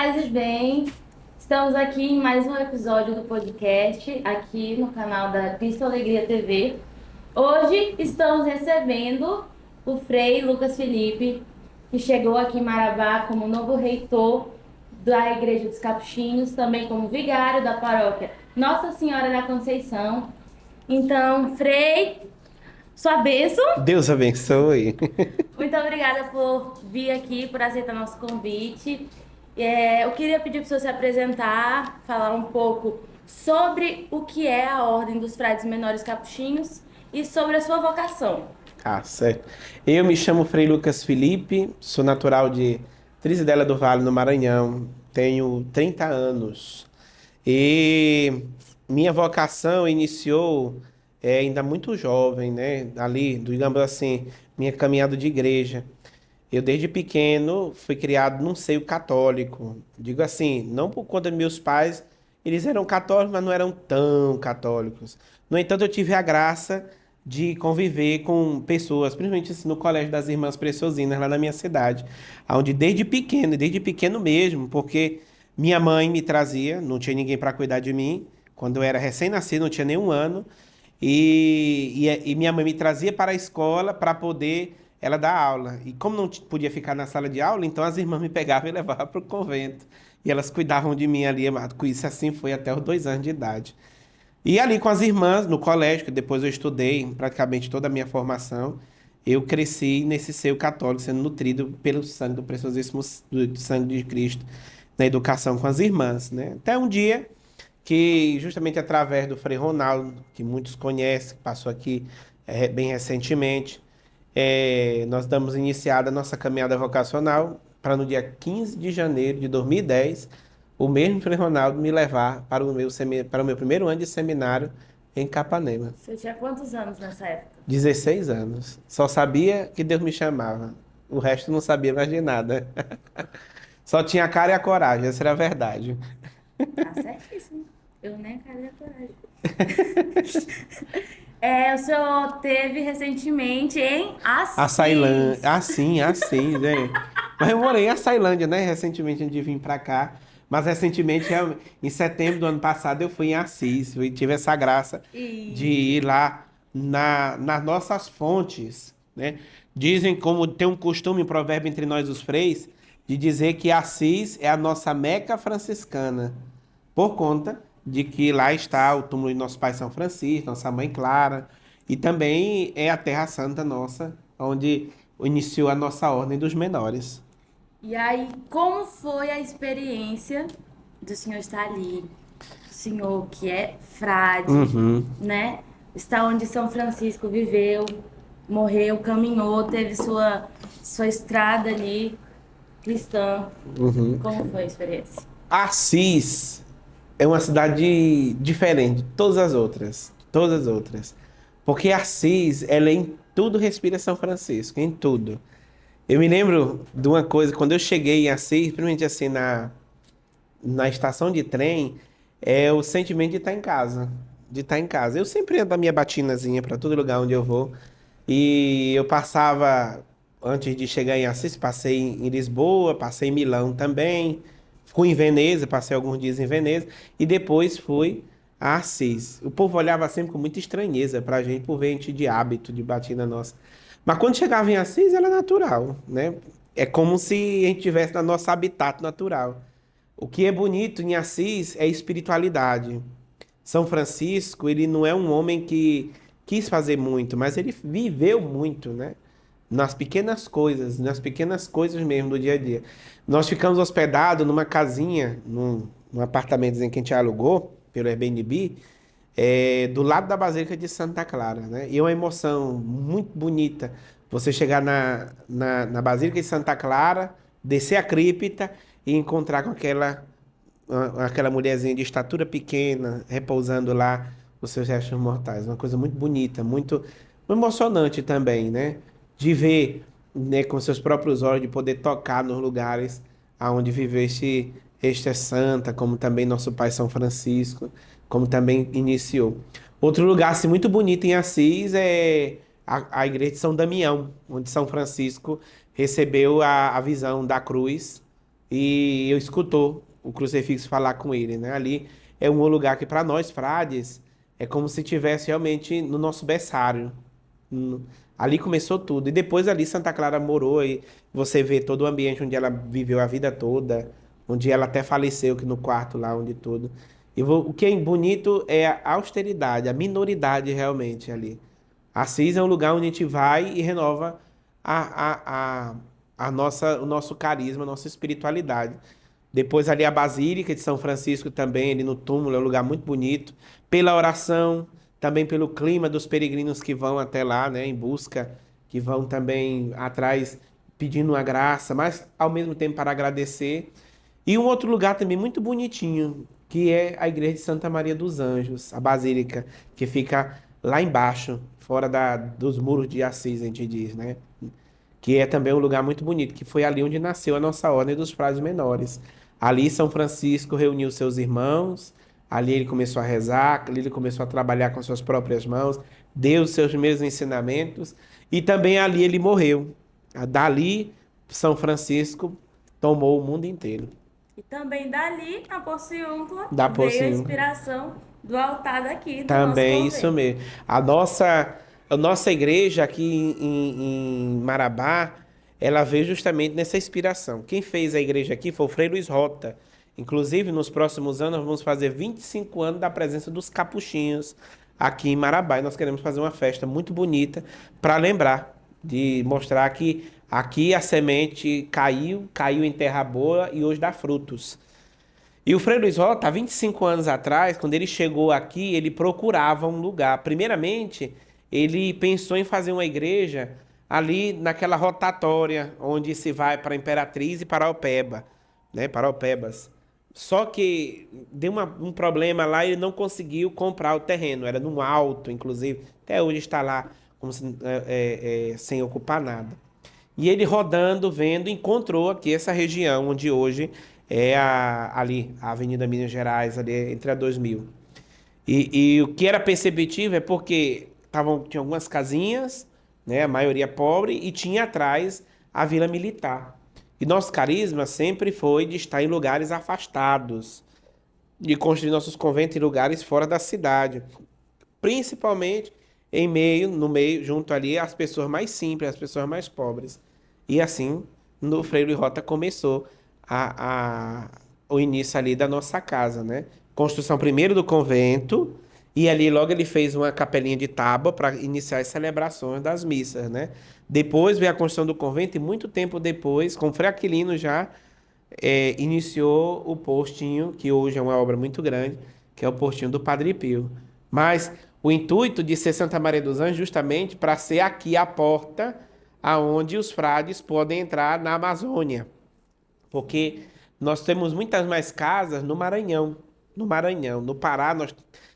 paz e bem. Estamos aqui em mais um episódio do podcast, aqui no canal da Cristo Alegria TV. Hoje estamos recebendo o Frei Lucas Felipe, que chegou aqui em Marabá como novo reitor da Igreja dos Capuchinhos, também como vigário da paróquia Nossa Senhora da Conceição. Então, Frei, sua bênção. Deus abençoe. Muito obrigada por vir aqui, por aceitar nosso convite. Eu queria pedir para o senhor se apresentar, falar um pouco sobre o que é a Ordem dos Frades Menores Capuchinhos e sobre a sua vocação. Certo. Eu me chamo Frei Lucas Felipe, sou natural de Trizidela do Vale, no Maranhão. Tenho 30 anos. E minha vocação iniciou ainda muito jovem, né? Ali, digamos assim, minha caminhada de igreja. Eu, desde pequeno, fui criado num seio católico. Digo assim, não por conta de meus pais, eles eram católicos, mas não eram tão católicos. No entanto, eu tive a graça de conviver com pessoas, principalmente assim, no Colégio das Irmãs Preciosinas, lá na minha cidade, onde desde pequeno mesmo, porque minha mãe me trazia, não tinha ninguém para cuidar de mim, quando eu era recém-nascido, não tinha nenhum ano, e minha mãe me trazia para a escola para poder ela dar aula. E como não podia ficar na sala de aula, então as irmãs me pegavam e levavam para o convento. E elas cuidavam de mim ali, com isso assim foi até os 2 anos de idade. E ali com as irmãs, no colégio, que depois eu estudei praticamente toda a minha formação, eu cresci nesse seio católico, sendo nutrido pelo sangue do preciosíssimo do sangue de Cristo, na educação com as irmãs, né? Até um dia que, justamente através do Frei Ronaldo, que muitos conhecem, que passou aqui bem recentemente, nós damos iniciada a nossa caminhada vocacional para no dia 15 de janeiro de 2010, o mesmo Frei Ronaldo me levar para o meu primeiro ano de seminário em Capanema. Você tinha quantos anos nessa época? 16 anos. Só sabia que Deus me chamava. O resto não sabia mais de nada. Só tinha a cara e a coragem, essa era a verdade. Tá certíssimo. Eu nem quero a coragem. O senhor teve recentemente em A Ceilândia. Assis. Assim, né? Mas eu morei em Açailândia, né? Recentemente, antes de vir pra cá. Mas recentemente, em setembro do ano passado, eu fui em Assis. Eu tive essa graça de Isso. ir lá nas nossas fontes, né? Dizem, como tem um costume, um provérbio entre nós os freis, de dizer que Assis é a nossa Meca franciscana, por conta de que lá está o túmulo de nosso pai São Francisco, nossa mãe Clara, e também é a Terra Santa nossa, onde iniciou a nossa Ordem dos Menores. E aí, como foi a experiência do senhor estar ali? O senhor que é frade, Uhum, né? Está onde São Francisco viveu, morreu, caminhou, teve sua estrada ali cristã. uhum. Como foi a experiência? Assis é uma cidade diferente de todas as outras. Porque Assis, ela em tudo respira São Francisco, em tudo. Eu me lembro de uma coisa, quando eu cheguei em Assis, principalmente assim na estação de trem, é o sentimento de estar em casa. De estar em casa. Eu sempre ando a minha batinazinha para todo lugar onde eu vou. E eu passava, antes de chegar em Assis, passei em Lisboa, passei em Milão também. Fui em Veneza, passei alguns dias em Veneza. E depois fui a Assis. O povo olhava sempre com muita estranheza pra gente, por ver a gente de hábito, de batina nossa. Mas quando chegava em Assis, era natural, né? É como se a gente estivesse no nosso habitat natural. O que é bonito em Assis é a espiritualidade. São Francisco, ele não é um homem que quis fazer muito, mas ele viveu muito, né? Nas pequenas coisas mesmo do dia a dia. Nós ficamos hospedados numa casinha, num apartamentozinho que a gente alugou pelo Airbnb, do lado da Basílica de Santa Clara, né? E é uma emoção muito bonita você chegar na Basílica de Santa Clara, descer a cripta e encontrar com aquela mulherzinha de estatura pequena, repousando lá os seus restos mortais. Uma coisa muito bonita, muito emocionante também, né? De ver, né, com seus próprios olhos, de poder tocar nos lugares aonde viveu este santa, como também nosso pai São Francisco, como também iniciou. Outro lugar assim, muito bonito em Assis é a igreja de São Damião, onde São Francisco recebeu a visão da cruz e eu escutou o crucifixo falar com ele, né? Ali é um lugar que para nós frades é como se tivesse realmente no nosso berçário. Hum, Ali começou tudo. E depois ali Santa Clara morou e você vê todo o ambiente onde ela viveu a vida toda, onde ela até faleceu, que no quarto lá, onde tudo. O que é bonito é a austeridade, a minoridade realmente ali. Assis é um lugar onde a gente vai e renova o nosso carisma, a nossa espiritualidade. Depois ali a Basílica de São Francisco também, ali no túmulo, é um lugar muito bonito. Pela oração, também pelo clima dos peregrinos que vão até lá, né, em busca, que vão também atrás pedindo uma graça, mas ao mesmo tempo para agradecer. E um outro lugar também muito bonitinho, que é a Igreja de Santa Maria dos Anjos, a Basílica, que fica lá embaixo, fora dos muros de Assis, a gente diz, né? Que é também um lugar muito bonito, que foi ali onde nasceu a nossa Ordem dos Frades Menores. Ali São Francisco reuniu seus irmãos, ali ele começou a rezar, ali ele começou a trabalhar com suas próprias mãos, deu os seus primeiros ensinamentos, e também ali ele morreu. Dali, São Francisco tomou o mundo inteiro. E também dali, a Porciúncula, Da veio a Pocinho. inspiração do altar daqui, do nosso Também, isso convento. mesmo. A nossa igreja aqui em Marabá, ela veio justamente nessa inspiração. Quem fez a igreja aqui foi o Frei Luiz Rota. Inclusive, nos próximos anos, nós vamos fazer 25 anos da presença dos capuchinhos aqui em Marabá. E nós queremos fazer uma festa muito bonita para lembrar, de mostrar que aqui a semente caiu, caiu em terra boa e hoje dá frutos. E o Frei Luiz Rota, há 25 anos atrás, quando ele chegou aqui, ele procurava um lugar. Primeiramente, ele pensou em fazer uma igreja ali naquela rotatória, onde se vai para Imperatriz e Paraupeba, né? Paraupebas. Só que deu um problema lá e ele não conseguiu comprar o terreno. Era num alto, inclusive. Até hoje está lá como sem ocupar nada. E ele rodando, vendo, encontrou aqui essa região onde hoje é ali, a Avenida Minas Gerais, ali entre a 2000. E o que era perceptível é porque tinha algumas casinhas, né, a maioria pobre, e tinha atrás a Vila Militar. E nosso carisma sempre foi de estar em lugares afastados, de construir nossos conventos em lugares fora da cidade, principalmente no meio, junto ali às pessoas mais simples, às pessoas mais pobres. E assim, no Freire Rota começou o início ali da nossa casa, né? Construção primeiro do convento, e ali logo ele fez uma capelinha de tábua para iniciar as celebrações das missas, né? Depois veio a construção do convento, e muito tempo depois, com o Frei Aquilino já iniciou o postinho, que hoje é uma obra muito grande, que é o postinho do Padre Pio. Mas o intuito de ser Santa Maria dos Anjos justamente para ser aqui a porta aonde os frades podem entrar na Amazônia. Porque nós temos muitas mais casas no Maranhão. No Maranhão. No Pará, nós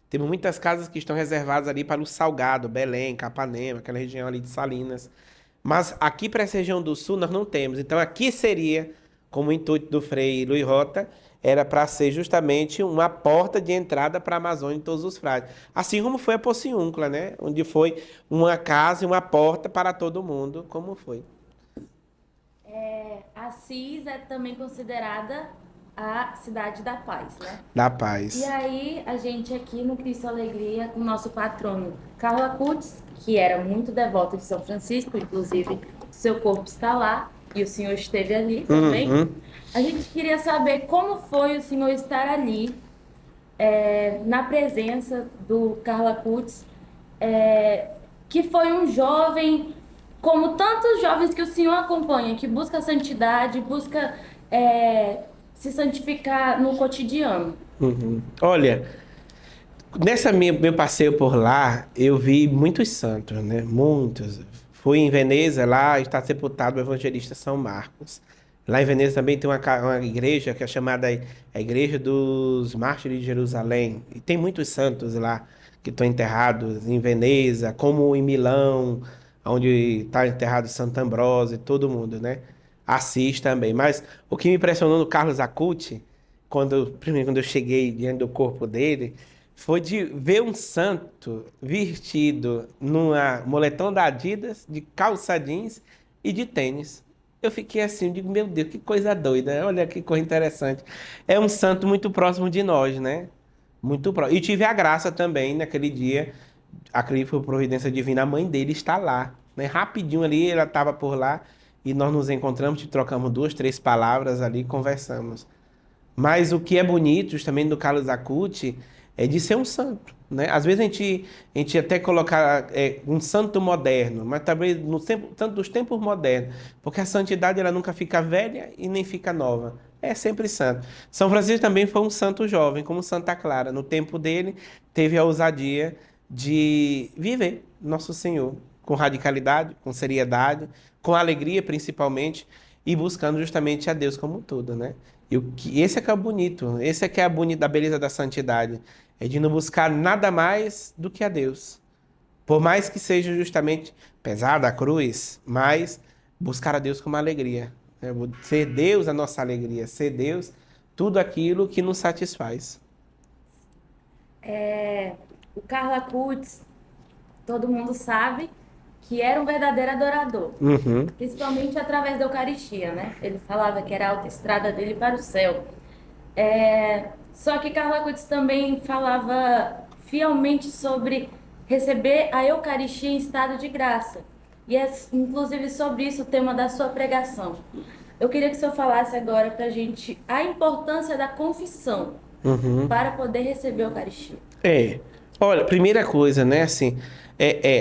temos muitas casas que estão reservadas ali para o Salgado, Belém, Capanema, aquela região ali de Salinas. Mas aqui para essa região do sul nós não temos. Então aqui seria, como o intuito do Frei Luiz Rota, era para ser justamente uma porta de entrada para a Amazônia de todos os frades. Assim como foi a Porciúncula, né? Onde foi uma casa e uma porta para todo mundo, como foi. Assis é também considerada a cidade da paz, né? Da E paz. aí, a gente aqui no Cristo Alegria, com o nosso patrono Carla Cutts, que era muito devota de São Francisco, inclusive seu corpo está lá e o senhor esteve ali também. Uhum. A gente queria saber como foi o senhor estar ali, na presença do Carla Cutts, que foi um jovem, como tantos jovens que o senhor acompanha, que busca a santidade, busca se santificar no cotidiano. Uhum. Olha, meu passeio por lá, eu vi muitos santos, né? Muitos. Fui em Veneza, lá está sepultado o evangelista São Marcos. Lá em Veneza também tem uma igreja que é chamada a Igreja dos Mártires de Jerusalém. E tem muitos santos lá que estão enterrados em Veneza, como em Milão, onde está enterrado Santo Ambrósio, todo mundo, né? Assis também. Mas o que me impressionou no Carlos Acuti, primeiro quando eu cheguei diante do corpo dele, foi de ver um santo vestido numa moletom da Adidas, de calça jeans e de tênis. Eu fiquei assim, eu digo, meu Deus, que coisa doida, olha que coisa interessante. É um santo muito próximo de nós, né? Muito próximo. E tive a graça também, naquele dia, acredito que foi providência divina, a mãe dele está lá, né? Rapidinho ali, ela estava por lá, e nós nos encontramos, trocamos 2, 3 palavras ali, conversamos. Mas o que é bonito, justamente do Carlos Acuti, é de ser um santo, né? Às vezes a gente até colocar um santo moderno, mas talvez no tempo, tanto dos tempos modernos, porque a santidade ela nunca fica velha e nem fica nova. É sempre santo. São Francisco também foi um santo jovem, como Santa Clara. No tempo dele, teve a ousadia de viver Nosso Senhor com radicalidade, com seriedade, com alegria principalmente, e buscando justamente a Deus como tudo, né? Esse é que é o bonito, esse é que é a bonita, a beleza da santidade, é de não buscar nada mais do que a Deus. Por mais que seja justamente pesada a cruz, mas buscar a Deus com uma alegria. Né? Ser Deus a nossa alegria, ser Deus tudo aquilo que nos satisfaz. O Carla Acutis, todo mundo sabe que era um verdadeiro adorador, Uhum. principalmente através da Eucaristia, né? Ele falava que era a autoestrada dele para o céu. Só que Carla Acutis também falava fielmente sobre receber a Eucaristia em estado de graça. E é inclusive sobre isso o tema da sua pregação. Eu queria que o senhor falasse agora para a gente a importância da confissão Uhum. para poder receber a Eucaristia. É. Olha, primeira coisa, né, assim,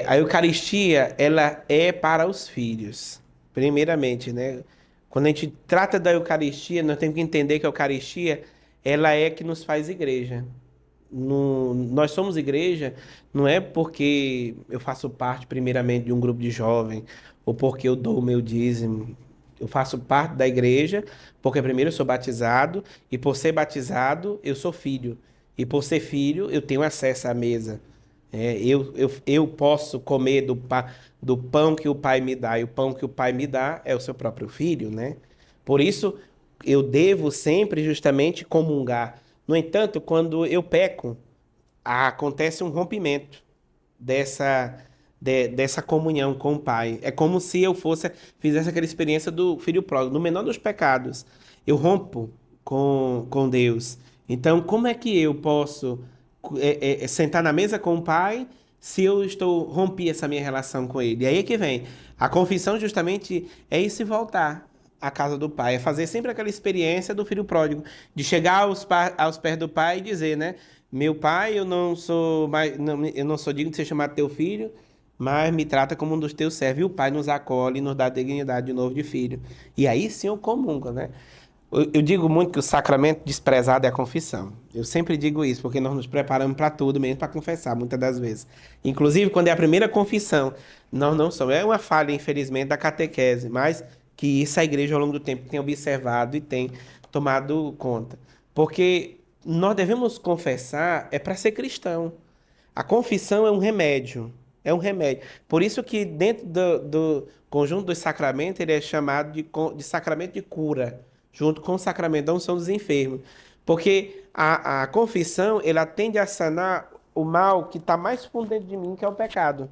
a Eucaristia, ela é para os filhos, primeiramente, né? Quando a gente trata da Eucaristia, nós temos que entender que a Eucaristia, ela é que nos faz igreja. Nós somos igreja, não é porque eu faço parte, primeiramente, de um grupo de jovens, ou porque eu dou o meu dízimo. Eu faço parte da igreja, porque primeiro eu sou batizado, e por ser batizado, eu sou filho. E por ser filho, eu tenho acesso à mesa. Eu posso comer do pão que o pai me dá, e o pão que o pai me dá é o seu próprio filho, né? Por isso, eu devo sempre justamente comungar. No entanto, quando eu peco, acontece um rompimento dessa, dessa comunhão com o Pai. É como se eu fizesse aquela experiência do filho pródigo, no menor dos pecados. Eu rompo com Deus. Então, como é que eu posso sentar na mesa com o Pai se eu rompi essa minha relação com Ele? E aí é que vem. A confissão justamente é isso e voltar à casa do Pai. É fazer sempre aquela experiência do filho pródigo, de chegar aos pés do Pai e dizer, né? Meu pai, eu não sou mais, não, eu não sou digno de ser chamado teu filho, mas me trata como um dos teus servos. E o pai nos acolhe e nos dá a dignidade de novo de filho. E aí sim eu comungo, né? Eu digo muito que o sacramento desprezado é a confissão. Eu sempre digo isso, porque nós nos preparamos para tudo, mesmo para confessar, muitas das vezes. Inclusive, quando é a primeira confissão, nós não somos. É uma falha, infelizmente, da catequese, mas que isso a igreja, ao longo do tempo, tem observado e tem tomado conta. Porque nós devemos confessar é para ser cristão. A confissão é um remédio. É um remédio. Por isso que dentro do conjunto dos sacramentos, ele é chamado de sacramento de cura, junto com o sacramento da unção dos enfermos. Porque a confissão, ela tende a sanar o mal que está mais fundo dentro de mim, que é o pecado.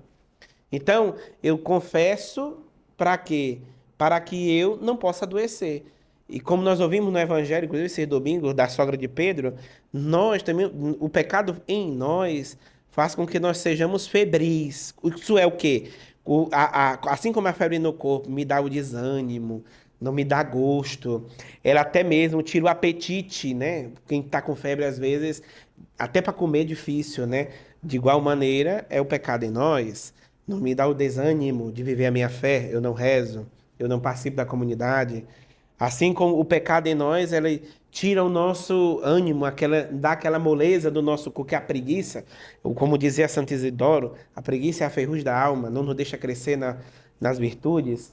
Então, eu confesso para quê? Para que eu não possa adoecer. E como nós ouvimos no Evangelho, inclusive esse domingo, da sogra de Pedro, nós também, o pecado em nós faz com que nós sejamos febris. Isso é o quê? Assim como a febre no corpo me dá o desânimo, não me dá gosto, ela até mesmo tira o apetite, né? Quem está com febre, às vezes, até para comer é difícil, né? De igual maneira, é o pecado em nós. Não me dá o desânimo de viver a minha fé, eu não rezo, eu não participo da comunidade. Assim como o pecado em nós, ela tira o nosso ânimo, dá aquela moleza do nosso corpo, que é a preguiça. Como dizia Santo Isidoro, a preguiça é a ferrugem da alma, não nos deixa crescer nas virtudes.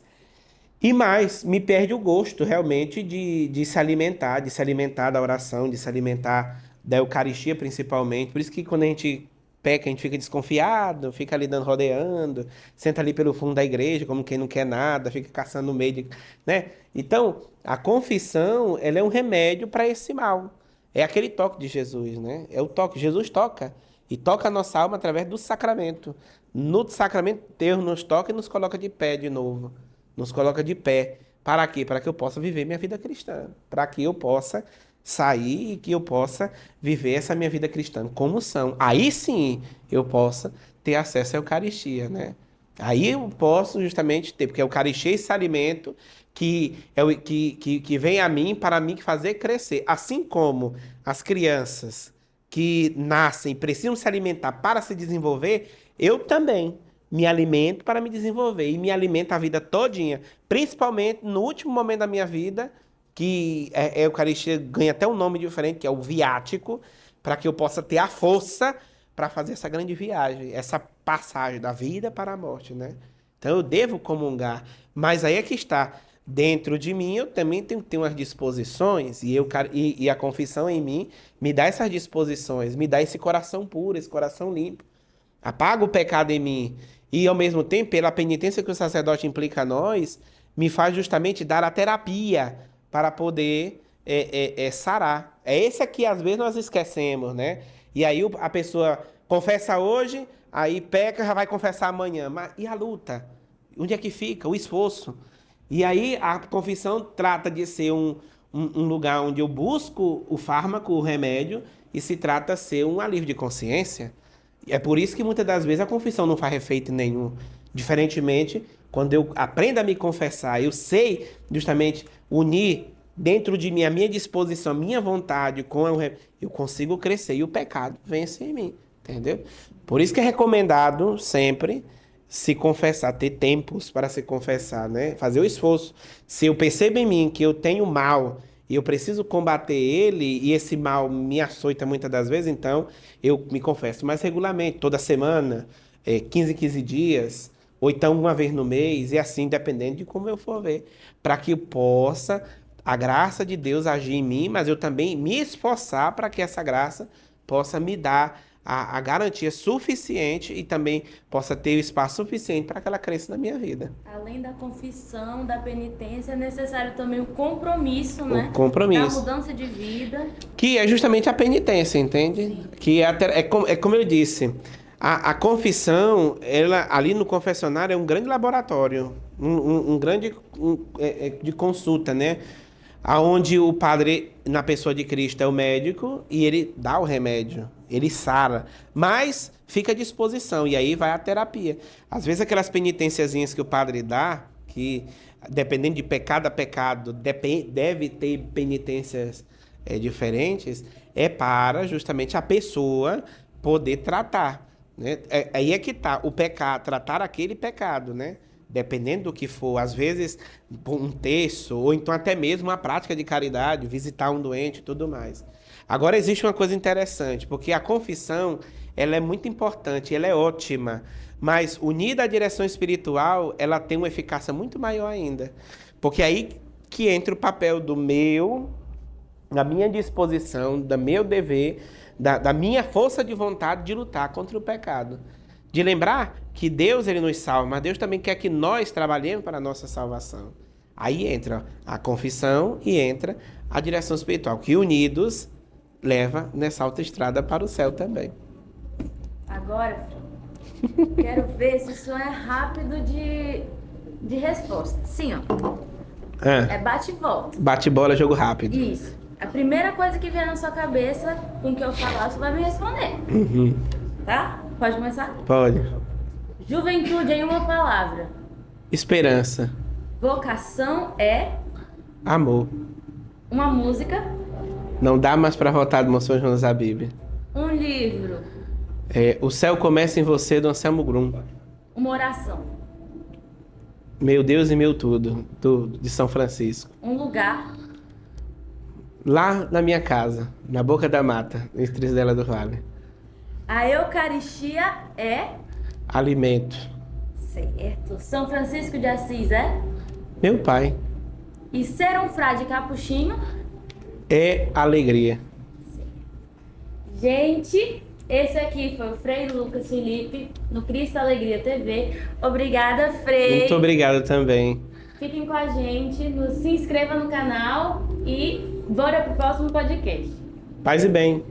E mais, me perde o gosto realmente de se alimentar da oração, de se alimentar da Eucaristia principalmente. Por isso que quando a gente peca, a gente fica desconfiado, fica ali dando rodeando, senta ali pelo fundo da igreja, como quem não quer nada, fica caçando no meio né? Então, a confissão, ela é um remédio para esse mal. É aquele toque de Jesus, né? É o toque. Jesus toca. E toca a nossa alma através do sacramento. No sacramento, Deus nos toca e nos coloca de pé de novo. Nos coloca de pé Para quê? Para que eu possa viver minha vida cristã. Para que eu possa sair e que eu possa viver essa minha vida cristã como são. Aí sim eu possa ter acesso à Eucaristia, né? Aí eu posso justamente ter, porque a Eucaristia é esse alimento que vem a mim para mim fazer crescer. Assim como as crianças que nascem precisam se alimentar para se desenvolver, eu também me alimento para me desenvolver e me alimento a vida todinha, principalmente no último momento da minha vida, que a Eucaristia ganha até um nome diferente, que é o viático, para que eu possa ter a força para fazer essa grande viagem, essa passagem da vida para a morte, né? Então eu devo comungar, mas aí é que está. Dentro de mim eu também tenho que ter umas disposições e a confissão em mim me dá essas disposições, me dá esse coração puro, esse coração limpo. Apaga o pecado em mim. E ao mesmo tempo, pela penitência que o sacerdote implica a nós, me faz justamente dar a terapia para poder sarar. É esse aqui, às vezes, nós esquecemos, né? E aí a pessoa confessa hoje, aí peca, já vai confessar amanhã. Mas e a luta? Onde é que fica? O esforço. E aí a confissão trata de ser um lugar onde eu busco o fármaco, o remédio, e se trata de ser um alívio de consciência. É por isso que muitas das vezes a confissão não faz efeito nenhum. Diferentemente, quando eu aprendo a me confessar, eu sei justamente unir dentro de mim a minha disposição, a minha vontade, eu consigo crescer e o pecado vence em mim, entendeu? Por isso que é recomendado sempre se confessar, ter tempos para se confessar, né? Fazer o esforço. Se eu percebo em mim que eu tenho mal e eu preciso combater ele, e esse mal me açoita muitas das vezes, então eu me confesso mais regularmente, toda semana, 15 em 15 dias, ou então uma vez no mês, e assim, dependendo de como eu for ver, para que eu possa, a graça de Deus agir em mim, mas eu também me esforçar para que essa graça possa me dar a garantia suficiente e também possa ter o espaço suficiente para que ela cresça na minha vida. Além da confissão, da penitência, é necessário também o compromisso, né? O compromisso. Da mudança de vida. Que é justamente a penitência, entende? Sim. Que é como eu disse, a confissão, ela ali no confessionário é um grande laboratório, um grande de consulta, né? Aonde o padre, na pessoa de Cristo, é o médico e ele dá o remédio, ele sara, mas fica à disposição e aí vai a terapia. Às vezes aquelas penitenciazinhas que o padre dá, que dependendo de pecado a pecado, deve ter penitências diferentes, é para justamente a pessoa poder tratar, né? Aí é que tá, o pecado, tratar aquele pecado, né? Dependendo do que for, às vezes um terço, ou então até mesmo uma prática de caridade, visitar um doente e tudo mais. Agora existe uma coisa interessante, porque a confissão, ela é muito importante, ela é ótima, mas unida à direção espiritual, ela tem uma eficácia muito maior ainda. Porque aí que entra o papel da minha disposição, do meu dever, da minha força de vontade de lutar contra o pecado. De lembrar que Deus ele nos salva, mas Deus também quer que nós trabalhemos para a nossa salvação. Aí entra a confissão e entra a direção espiritual, que unidos leva nessa autoestrada para o céu também. Agora, quero ver se isso é rápido de resposta. Sim, ó. É bate e volta. Bate bola, jogo rápido. Isso. A primeira coisa que vier na sua cabeça, com o que eu falar, você vai me responder. Uhum. Tá? Pode começar? Pode. Juventude em uma palavra. Esperança. Vocação é Amor. uma música. Não dá mais para voltar de Monsenhor João da Bíblia. Um livro. O Céu Começa em Você, do Anselmo Grum. Uma oração. Meu Deus e meu tudo, de São Francisco. Um lugar. Lá na minha casa, na Boca da Mata, em Estrizela do Vale. A Eucaristia é Alimento. certo. São Francisco de Assis é? Meu pai. E ser um frade capuchinho? É alegria. Gente, esse aqui foi o Frei Lucas Felipe, no Cristo Alegria TV. Obrigada, Frei. Muito obrigado também. Fiquem com a gente, se inscreva no canal e bora pro próximo podcast. Paz e bem.